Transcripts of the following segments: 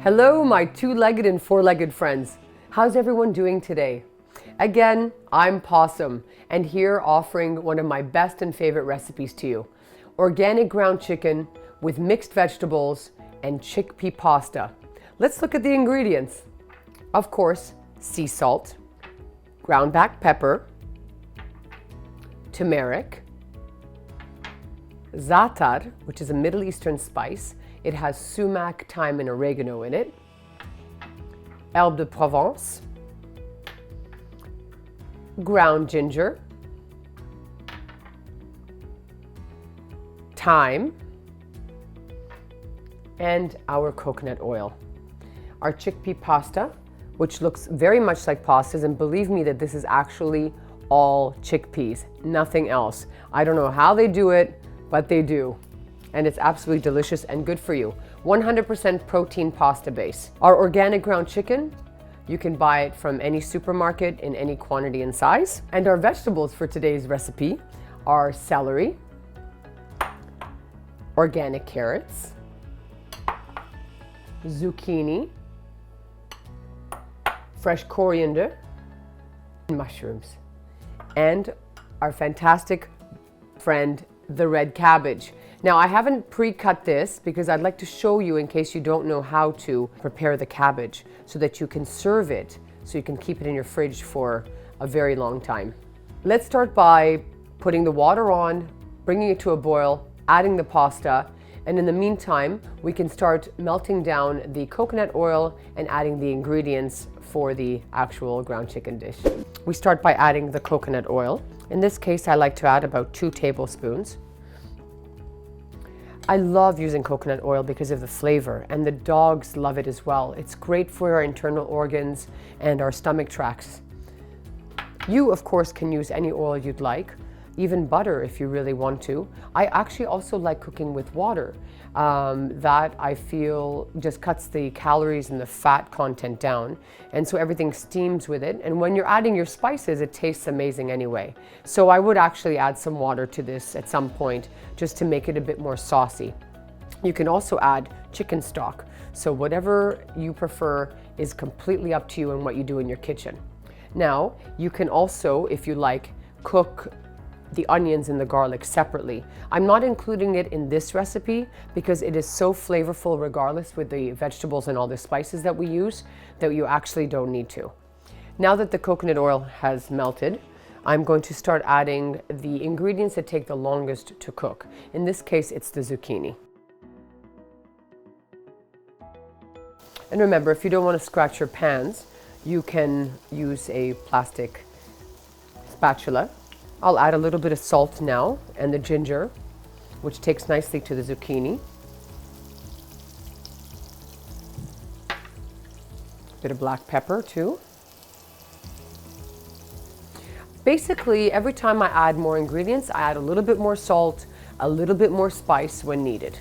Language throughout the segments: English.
Hello, my two-legged and four-legged friends. How's everyone doing today? Again, I'm Possum, and here offering one of my best and favorite recipes to you. Organic ground chicken with mixed vegetables and chickpea pasta. Let's look at the ingredients. Of course, sea salt, ground black pepper, turmeric, zaatar, which is a Middle Eastern spice. It has sumac, thyme, and oregano in it. Herbe de Provence, ground ginger, thyme, and our coconut oil. Our chickpea pasta, which looks very much like pastas, and believe me that this is actually all chickpeas, nothing else. I don't know how they do it, but they do. And it's absolutely delicious and good for you. 100% protein pasta base. Our organic ground chicken, you can buy it from any supermarket in any quantity and size. And our vegetables for today's recipe are celery, organic carrots, zucchini, fresh coriander, and mushrooms. And our fantastic friend, the red cabbage. Now, I haven't pre-cut this because I'd like to show you in case you don't know how to prepare the cabbage so that you can serve it, so you can keep it in your fridge for a very long time. Let's start by putting the water on, bringing it to a boil, adding the pasta, and in the meantime, we can start melting down the coconut oil and adding the ingredients for the actual ground chicken dish. We start by adding the coconut oil. In this case, I like to add about 2 tablespoons. I love using coconut oil because of the flavor, and the dogs love it as well. It's great for our internal organs and our stomach tracts. You, of course, can use any oil you'd like, even butter if you really want to. I actually also like cooking with water. That I feel just cuts the calories and the fat content down, and so everything steams with it, and when you're adding your spices it tastes amazing anyway. So I would actually add some water to this at some point just to make it a bit more saucy. You can also add chicken stock, so whatever you prefer is completely up to you and what you do in your kitchen. Now you can also, if you like, cook the onions and the garlic separately. I'm not including it in this recipe because it is so flavorful regardless with the vegetables and all the spices that we use that you actually don't need to. Now that the coconut oil has melted, I'm going to start adding the ingredients that take the longest to cook. In this case, it's the zucchini. And remember, if you don't want to scratch your pans, you can use a plastic spatula. I'll add a little bit of salt now and the ginger, which takes nicely to the zucchini. A bit of black pepper too. Basically, every time I add more ingredients, I add a little bit more salt, a little bit more spice when needed.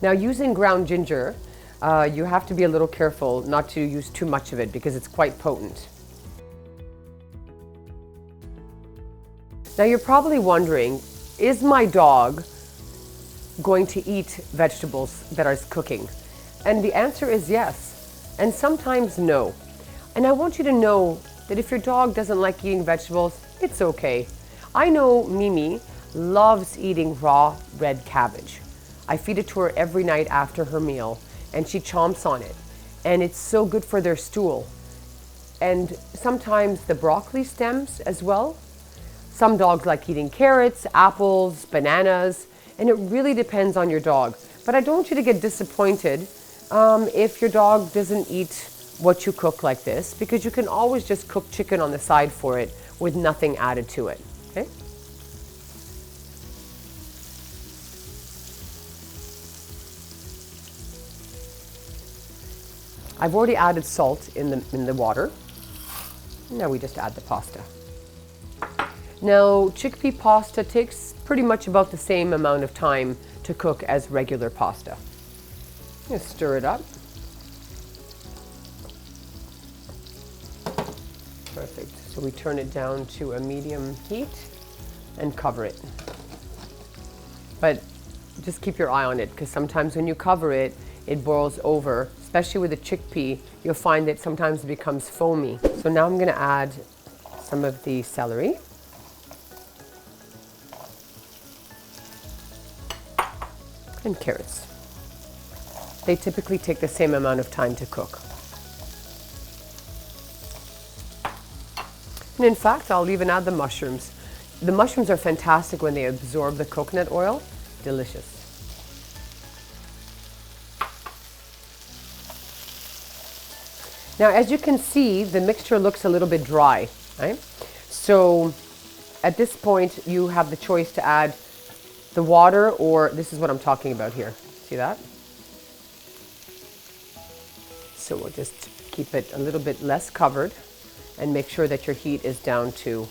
Now, using ground ginger, you have to be a little careful not to use too much of it because it's quite potent. Now you're probably wondering, is my dog going to eat vegetables that I was cooking? And the answer is yes, and sometimes no. And I want you to know that if your dog doesn't like eating vegetables, it's okay. I know Mimi loves eating raw red cabbage. I feed it to her every night after her meal, and she chomps on it. And it's so good for their stool. And sometimes the broccoli stems as well. Some dogs like eating carrots, apples, bananas, and it really depends on your dog. But I don't want you to get disappointed if your dog doesn't eat what you cook like this, because you can always just cook chicken on the side for it with nothing added to it, okay? I've already added salt in the water. Now we just add the pasta. Now, chickpea pasta takes pretty much about the same amount of time to cook as regular pasta. Just stir it up. Perfect. So we turn it down to a medium heat and cover it. But just keep your eye on it, because sometimes when you cover it, it boils over. Especially with the chickpea, you'll find that sometimes it becomes foamy. So now I'm going to add some of the celery. And carrots. They typically take the same amount of time to cook. And in fact, I'll even add the mushrooms. The mushrooms are fantastic when they absorb the coconut oil. Delicious. Now, as you can see, the mixture looks a little bit dry, right? So at this point, you have the choice to add the water, or this is what I'm talking about here. See that? So we'll just keep it a little bit less covered and make sure that your heat is down to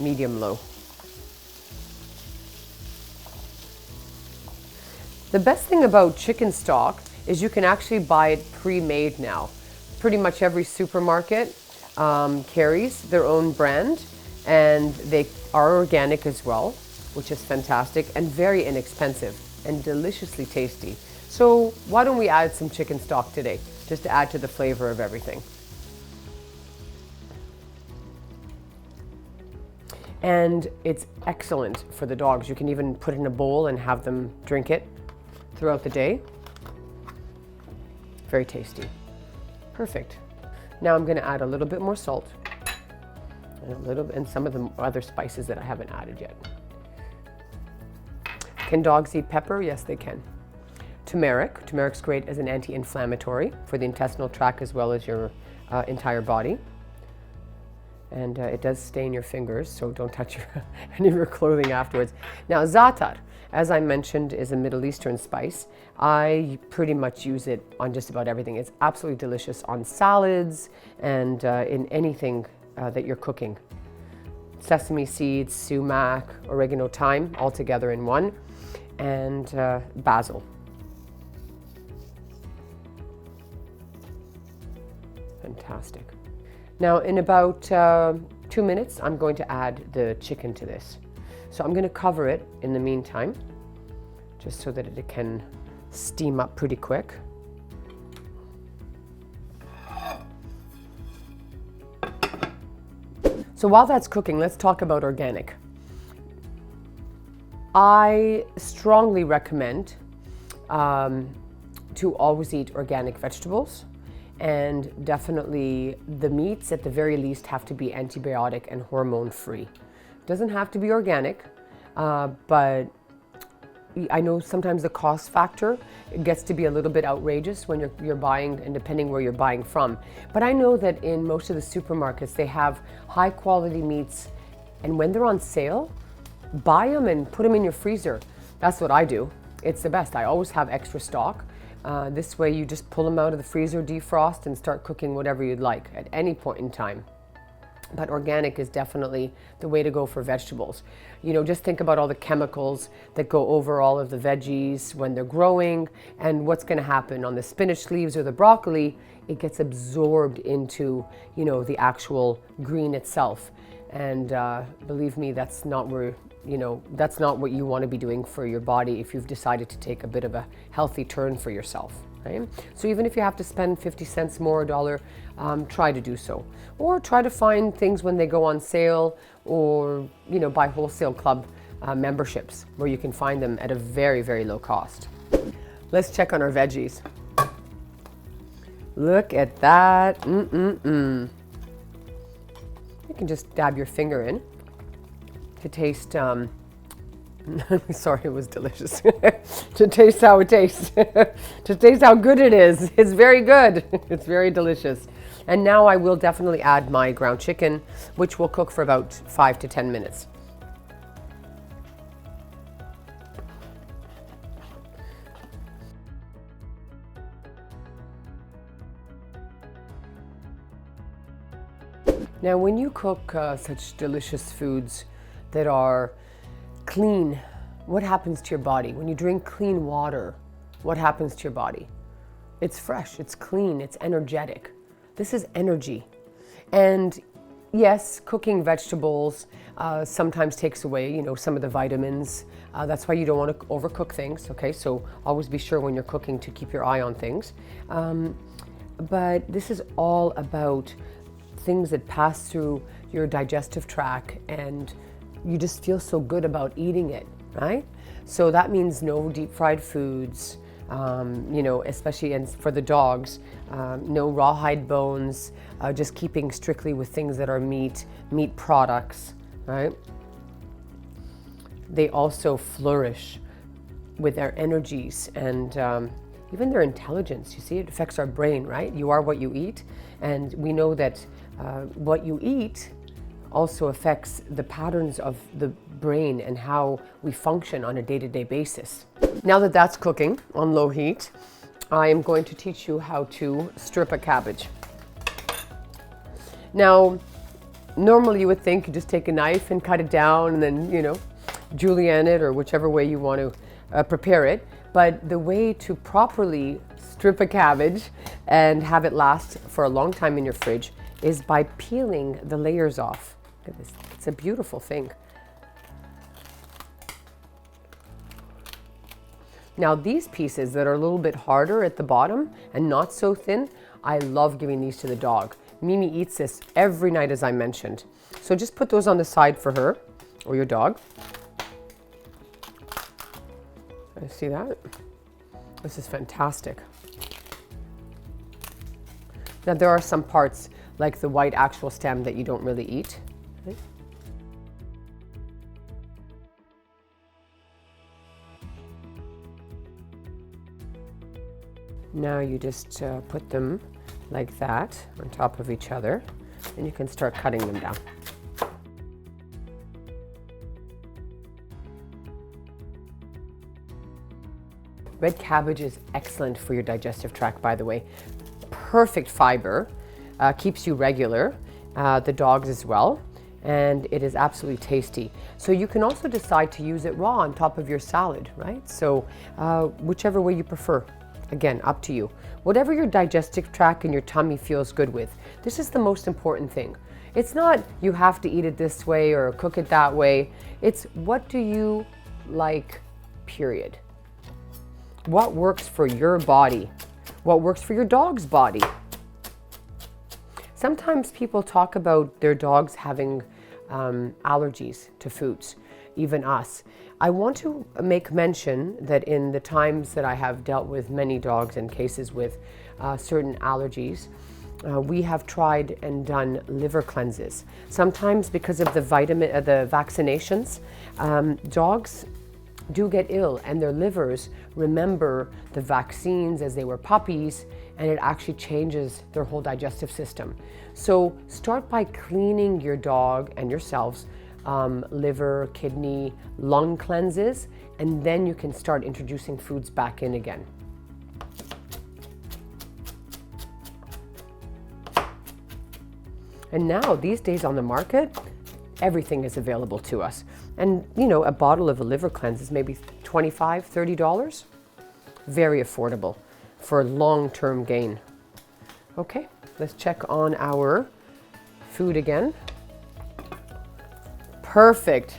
medium-low. The best thing about chicken stock is you can actually buy it pre-made now. Pretty much every supermarket carries their own brand, and they are organic as well, which is fantastic and very inexpensive and deliciously tasty. So why don't we add some chicken stock today, just to add to the flavor of everything. And it's excellent for the dogs. You can even put it in a bowl and have them drink it throughout the day. Very tasty. Perfect. Now I'm going to add a little bit more salt and some of the other spices that I haven't added yet. Can dogs eat pepper? Yes, they can. Turmeric. Turmeric's great as an anti-inflammatory for the intestinal tract as well as your entire body. And it does stain your fingers, so don't touch any of your clothing afterwards. Now, zaatar, as I mentioned, is a Middle Eastern spice. I pretty much use it on just about everything. It's absolutely delicious on salads and in anything that you're cooking. Sesame seeds, sumac, oregano, thyme, all together in one, and basil. Fantastic. Now, in about 2 minutes, I'm going to add the chicken to this. So I'm going to cover it in the meantime, just so that it can steam up pretty quick. So while that's cooking, let's talk about organic. I strongly recommend to always eat organic vegetables. And definitely the meats at the very least have to be antibiotic and hormone free. Doesn't have to be organic, but I know sometimes the cost factor gets to be a little bit outrageous when you're buying, and depending where you're buying from. But I know that in most of the supermarkets they have high quality meats, and when they're on sale, buy them and put them in your freezer. That's what I do. It's the best. I always have extra stock. This way you just pull them out of the freezer, defrost, and start cooking whatever you'd like at any point in time. But organic is definitely the way to go for vegetables. You know, just think about all the chemicals that go over all of the veggies when they're growing, and what's going to happen on the spinach leaves or the broccoli. It gets absorbed into, you know, the actual green itself. And believe me, that's not where, you know, that's not what you want to be doing for your body if you've decided to take a bit of a healthy turn for yourself. Right? So even if you have to spend 50 cents more, $1, try to do so. Or try to find things when they go on sale, or, you know, buy wholesale club memberships where you can find them at a very, very low cost. Let's check on our veggies. Look at that. You can just dab your finger in to taste, sorry, it was delicious. To taste how it tastes. To taste how good it is. It's very good. It's very delicious. And now I will definitely add my ground chicken, which will cook for about 5 to 10 minutes. Now, when you cook such delicious foods that are clean, what happens to your body? When you drink clean water, what happens to your body? It's fresh, it's clean, it's energetic. This is energy. And Yes, cooking vegetables sometimes takes away, some of the vitamins. That's why you don't want to overcook things, okay? So always be sure when you're cooking to keep your eye on things. But this is all about things that pass through your digestive tract, and you just feel so good about eating it, right? So that means no deep fried foods, especially and for the dogs, no rawhide bones, just keeping strictly with things that are meat products, right? They also flourish with their energies and even their intelligence. You see, it affects our brain, right? You are what you eat, and we know that what you eat also affects the patterns of the brain and how we function on a day-to-day basis. Now that that's cooking on low heat, I am going to teach you how to strip a cabbage. Now, normally you would think you just take a knife and cut it down and then, julienne it or whichever way you want to prepare it. But the way to properly strip a cabbage and have it last for a long time in your fridge is by peeling the layers off. Look at this, it's a beautiful thing. Now these pieces that are a little bit harder at the bottom and not so thin, I love giving these to the dog. Mimi eats this every night, as I mentioned. So just put those on the side for her or your dog. See that? This is fantastic. Now there are some parts like the white actual stem that you don't really eat. Okay. Now you just put them like that on top of each other, and you can start cutting them down. Red cabbage is excellent for your digestive tract, by the way. Perfect fiber, keeps you regular, the dogs as well, and it is absolutely tasty. So you can also decide to use it raw on top of your salad, right? So whichever way you prefer. Again, up to you. Whatever your digestive tract and your tummy feels good with. This is the most important thing. It's not you have to eat it this way or cook it that way. It's what do you like, period. What works for your body? What works for your dog's body? Sometimes people talk about their dogs having allergies to foods, even us. I want to make mention that in the times that I have dealt with many dogs in cases with certain allergies, we have tried and done liver cleanses. Sometimes because of the vaccinations, dogs do get ill and their livers remember the vaccines as they were puppies, and it actually changes their whole digestive system. So start by cleaning your dog and yourselves liver, kidney, lung cleanses, and then you can start introducing foods back in again. And now, these days on the market, everything is available to us. And a bottle of a liver cleanse is maybe $25, $30. Very affordable for long-term gain. Okay, let's check on our food again. Perfect.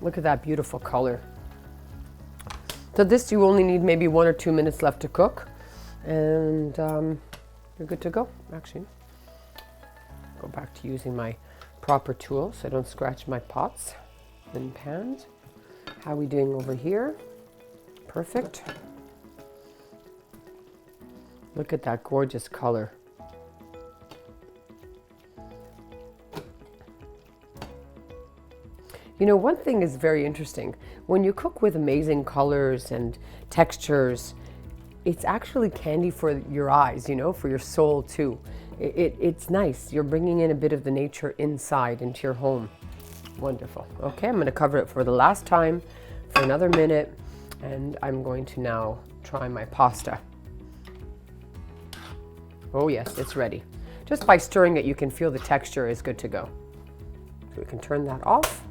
Look at that beautiful color. So this, you only need maybe 1 or 2 minutes left to cook, and you're good to go, actually. Go back to using my proper tools so I don't scratch my pots and pans. How are we doing over here? Perfect. Look at that gorgeous color. One thing is very interesting. When you cook with amazing colors and textures, it's actually candy for your eyes, for your soul too. It's nice. You're bringing in a bit of the nature inside into your home. Wonderful. Okay, I'm going to cover it for the last time for another minute, and I'm going to now try my pasta. Oh yes, it's ready. Just by stirring it, you can feel the texture is good to go. So we can turn that off.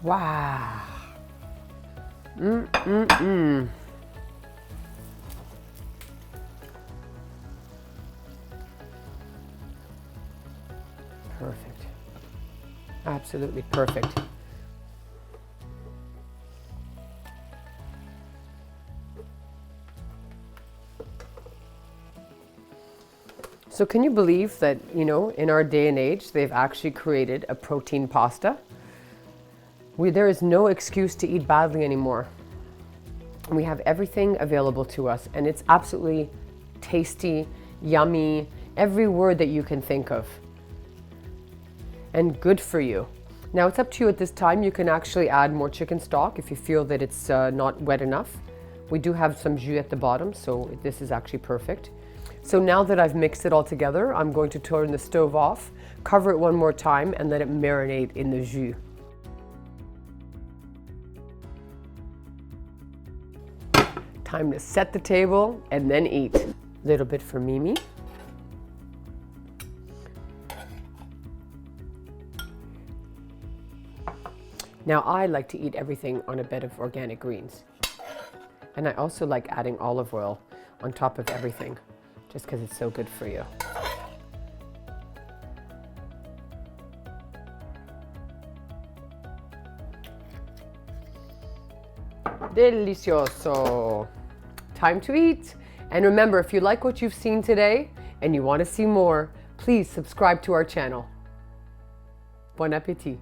Wow. Perfect. Absolutely perfect. So can you believe that, you know, in our day and age, they've actually created a protein pasta? There is no excuse to eat badly anymore. We have everything available to us, and it's absolutely tasty, yummy, every word that you can think of, and good for you. Now it's up to you at this time. You can actually add more chicken stock if you feel that it's not wet enough. We do have some jus at the bottom, so this is actually perfect. So now that I've mixed it all together, I'm going to turn the stove off, cover it one more time, and let it marinate in the jus. Time to set the table and then eat. A little bit for Mimi. Now I like to eat everything on a bed of organic greens. And I also like adding olive oil on top of everything, just because it's so good for you. Delicioso. Time to eat. And remember, if you like what you've seen today and you want to see more, please subscribe to our channel. Bon appétit.